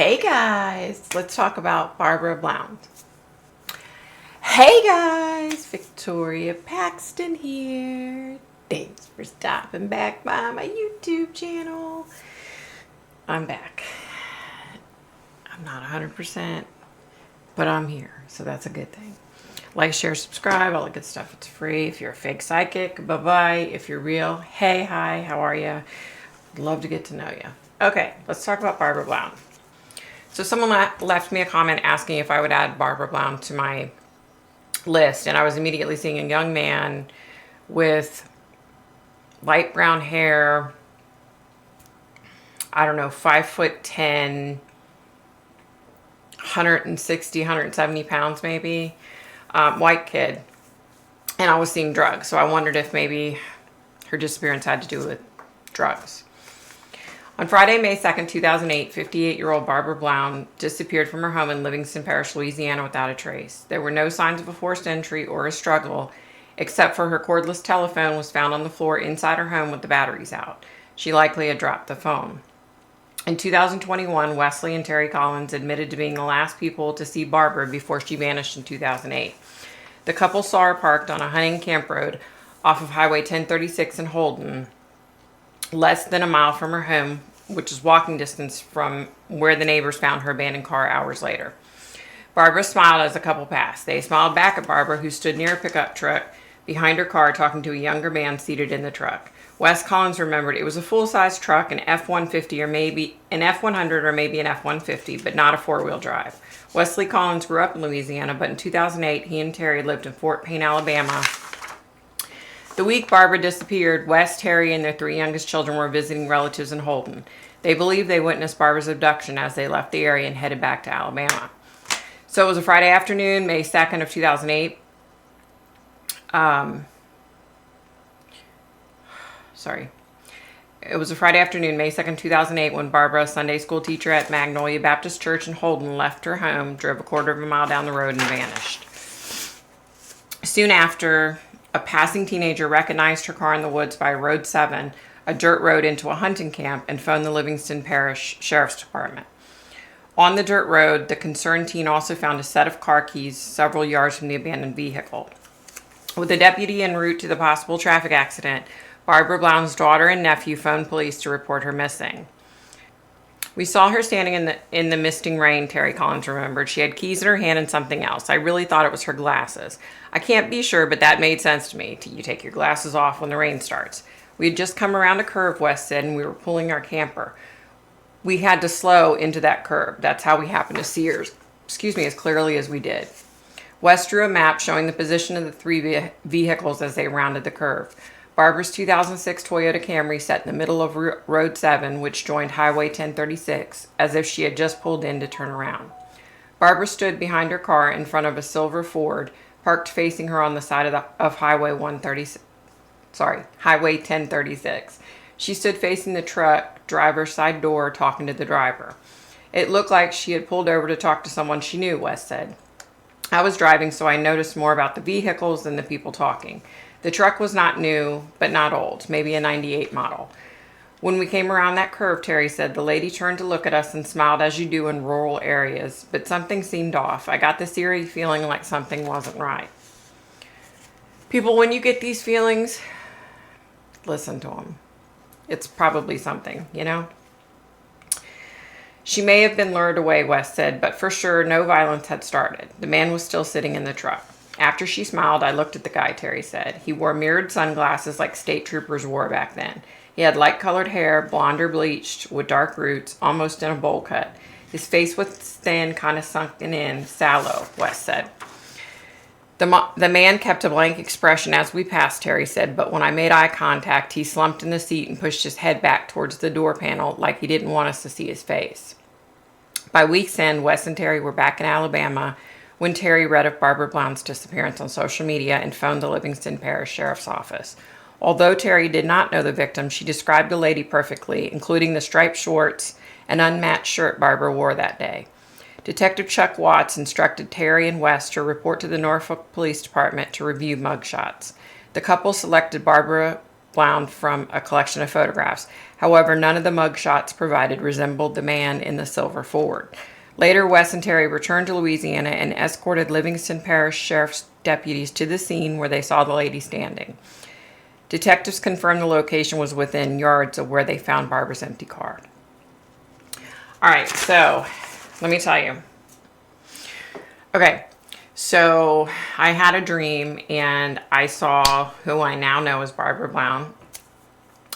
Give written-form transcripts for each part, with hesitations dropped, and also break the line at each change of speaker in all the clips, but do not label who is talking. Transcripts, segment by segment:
Hey guys, let's talk about Barbara Blount. Hey guys, Victoria Paxton here. Thanks for stopping back by my YouTube channel. I'm back. I'm not 100%, but I'm here, so that's a good thing. Like, share, subscribe, all the good stuff. It's free. If you're a fake psychic, bye-bye. If you're real, hey, hi, how are you? I'd love to get to know you. Okay, let's talk about Barbara Blount. So someone left me a comment asking if I would add Barbara Blount to my list, and I was immediately seeing a young man with light brown hair, I don't know, 5'10", 160, 170 pounds maybe, white kid, and I was seeing drugs. So I wondered if maybe her disappearance had to do with drugs. On Friday, May 2nd, 2008, 58-year-old Barbara Blount disappeared from her home in Livingston Parish, Louisiana without a trace. There were no signs of a forced entry or a struggle, except for her cordless telephone was found on the floor inside her home with the batteries out. She likely had dropped the phone. In 2021, Wesley and Terry Collins admitted to being the last people to see Barbara before she vanished in 2008. The couple saw her parked on a hunting camp road off of Highway 1036 in Holden, less than a mile from her home, which is walking distance from where the neighbors found her abandoned car hours later. Barbara smiled as the couple passed. They smiled back at Barbara, who stood near a pickup truck behind her car talking to a younger man seated in the truck. Wes Collins remembered it was a full-size truck, an F-150 or maybe an F-100 or maybe an F-150, but not a four-wheel drive. Wesley Collins grew up in Louisiana, but in 2008, he and Terry lived in Fort Payne, Alabama. The week Barbara disappeared, Wes, Terry, and their three youngest children were visiting relatives in Holden. They believe they witnessed Barbara's abduction as they left the area and headed back to Alabama. So it was a Friday afternoon, May 2nd of 2008. It was a Friday afternoon, May 2nd, 2008, when Barbara, a Sunday school teacher at Magnolia Baptist Church in Holden, left her home, drove a quarter of a mile down the road, and vanished. Soon after, a passing teenager recognized her car in the woods by Road 7, a dirt road into a hunting camp, and phoned the Livingston Parish Sheriff's Department. On the dirt road, the concerned teen also found a set of car keys several yards from the abandoned vehicle. With a deputy en route to the possible traffic accident, Barbara Blount's daughter and nephew phoned police to report her missing. We saw her standing in the misting rain, Terry Collins remembered. She had keys in her hand and something else. I really thought it was her glasses. I can't be sure, but that made sense to me. You take your glasses off when the rain starts. We had just come around a curve, Wes said, and we were pulling our camper. We had to slow into that curve. That's how we happened to see her, as clearly as we did. Wes drew a map showing the position of the three vehicles as they rounded the curve. Barbara's 2006 Toyota Camry sat in the middle of Road 7, which joined Highway 1036, as if she had just pulled in to turn around. Barbara stood behind her car in front of a silver Ford, parked facing her on the side of Highway 1036. She stood facing the truck driver's side door, talking to the driver. It looked like she had pulled over to talk to someone she knew, Wes said. I was driving, so I noticed more about the vehicles than the people talking. The truck was not new, but not old, maybe a 98 model. When we came around that curve, Terry said, the lady turned to look at us and smiled as you do in rural areas, but something seemed off. I got this eerie feeling like something wasn't right. People, when you get these feelings, listen to them. It's probably something, you know? She may have been lured away, Wes said, but for sure no violence had started. The man was still sitting in the truck. After she smiled, I looked at the guy, Terry said. He wore mirrored sunglasses like state troopers wore back then. He had light-colored hair, blonde or bleached, with dark roots, almost in a bowl cut. His face was thin, kind of sunken in, sallow, Wes said. The man kept a blank expression as we passed, Terry said, but when I made eye contact, he slumped in the seat and pushed his head back towards the door panel like he didn't want us to see his face. By week's end, Wes and Terry were back in Alabama when Terry read of Barbara Blount's disappearance on social media and phoned the Livingston Parish Sheriff's Office. Although Terry did not know the victim, she described the lady perfectly, including the striped shorts and unmatched shirt Barbara wore that day. Detective Chuck Watts instructed Terry and Wes to report to the Norfolk Police Department to review mugshots. The couple selected Barbara Blount from a collection of photographs. However, none of the mugshots provided resembled the man in the silver Ford. Later, Wes and Terry returned to Louisiana and escorted Livingston Parish Sheriff's deputies to the scene where they saw the lady standing. Detectives confirmed the location was within yards of where they found Barbara's empty car. All right, so let me tell you. Okay, so I had a dream and I saw who I now know as Barbara Blount,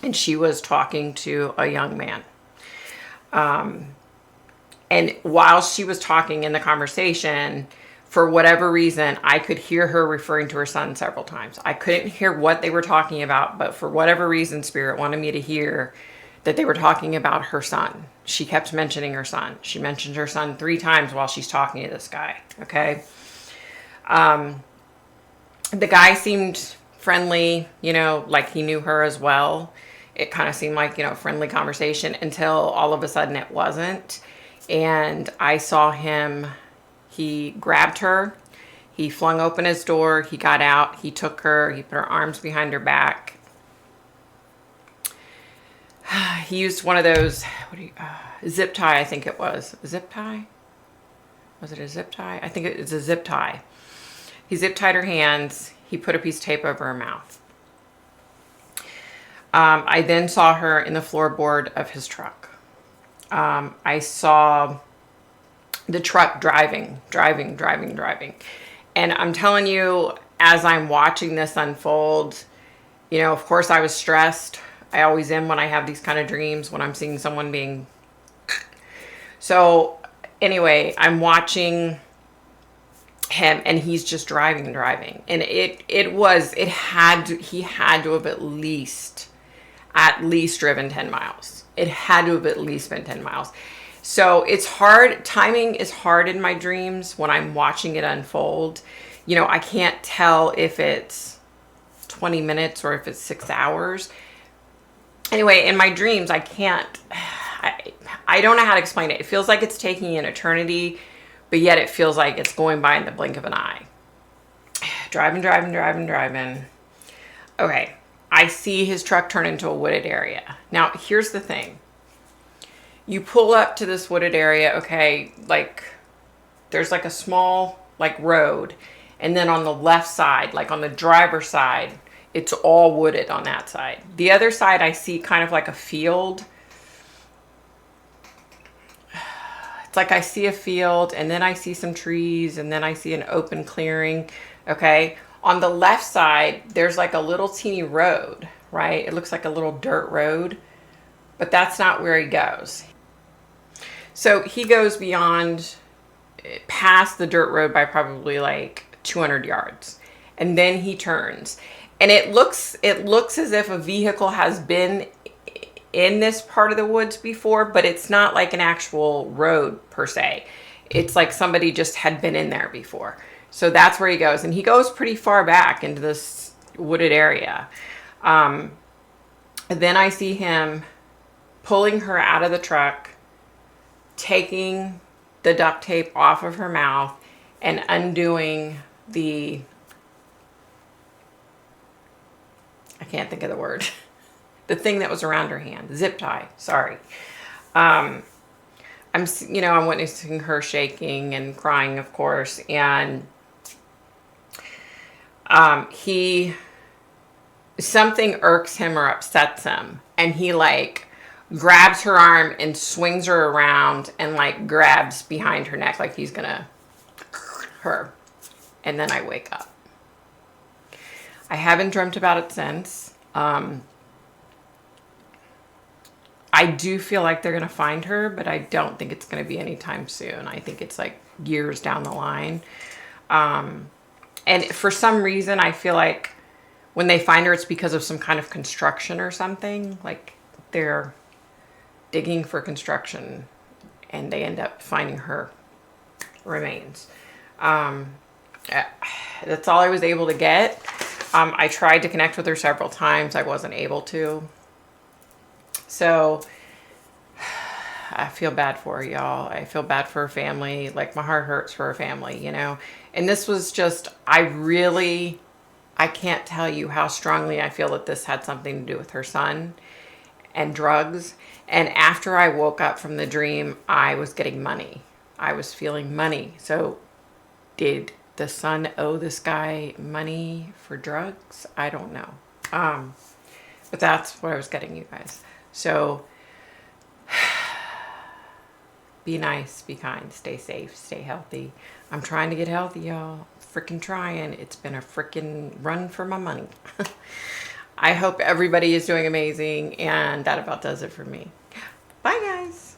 and she was talking to a young man. And while she was talking in the conversation, for whatever reason, I could hear her referring to her son several times. I couldn't hear what they were talking about, but for whatever reason, Spirit wanted me to hear that they were talking about her son. She kept mentioning her son. She mentioned her son 3 times while she's talking to this guy, okay? The guy seemed friendly, you know, like he knew her as well. It kind of seemed like, you know, friendly conversation until all of a sudden it wasn't. And I saw him, he grabbed her, he flung open his door, he got out, he took her, he put her arms behind her back. He used one of those, zip tie, I think it was. A zip tie? Was it a zip tie? I think it's a zip tie. He zip tied her hands, he put a piece of tape over her mouth. I then saw her in the floorboard of his truck. I saw the truck driving. And I'm telling you, as I'm watching this unfold, you know, of course I was stressed. I always am when I have these kind of dreams, when I'm seeing someone being... So anyway, I'm watching him and he's just driving. And he had to have at least driven 10 miles. It had to have at least been 10 miles. So it's hard. Timing is hard in my dreams when I'm watching it unfold. You know, I can't tell if it's 20 minutes or if it's 6 hours. Anyway, in my dreams, I don't know how to explain it. It feels like it's taking an eternity, but yet it feels like it's going by in the blink of an eye. Driving. Okay. I see his truck turn into a wooded area. Now, here's the thing. You pull up to this wooded area, okay, like there's like a small like road. And then on the left side, like on the driver's side, it's all wooded on that side. The other side, I see kind of like a field. It's like I see a field and then I see some trees and then I see an open clearing, okay? On the left side, there's like a little teeny road, right? It looks like a little dirt road, but that's not where he goes. So he goes past the dirt road by probably like 200 yards. And then he turns. And it looks as if a vehicle has been in this part of the woods before, but it's not like an actual road per se. It's like somebody just had been in there before. So that's where he goes. And he goes pretty far back into this wooded area. Then I see him pulling her out of the truck, taking the duct tape off of her mouth, and undoing the... I can't think of the word. The thing that was around her hand. Zip tie. Sorry. I'm witnessing her shaking and crying, of course. And something irks him or upsets him, and he like grabs her arm and swings her around and like grabs behind her neck like he's gonna her. And then I wake up. I haven't dreamt about it since. I do feel like they're gonna find her, but I don't think it's gonna be anytime soon. I think it's like years down the line. And for some reason, I feel like when they find her, it's because of some kind of construction or something. Like they're digging for construction and they end up finding her remains. That's all I was able to get. I tried to connect with her several times. I wasn't able to. So I feel bad for her, y'all. I feel bad for her family. Like my heart hurts for her family, you know. And this was just, I really I can't tell you how strongly I feel that this had something to do with her son and drugs. And after I woke up from the dream, I was getting money. I was feeling money. So did the son owe this guy money for drugs? I don't know. But that's what I was getting, you guys. So be nice, be kind, stay safe, stay healthy. I'm trying to get healthy, y'all. Freaking trying. It's been a freaking run for my money. I hope everybody is doing amazing, and that about does it for me. Bye, guys.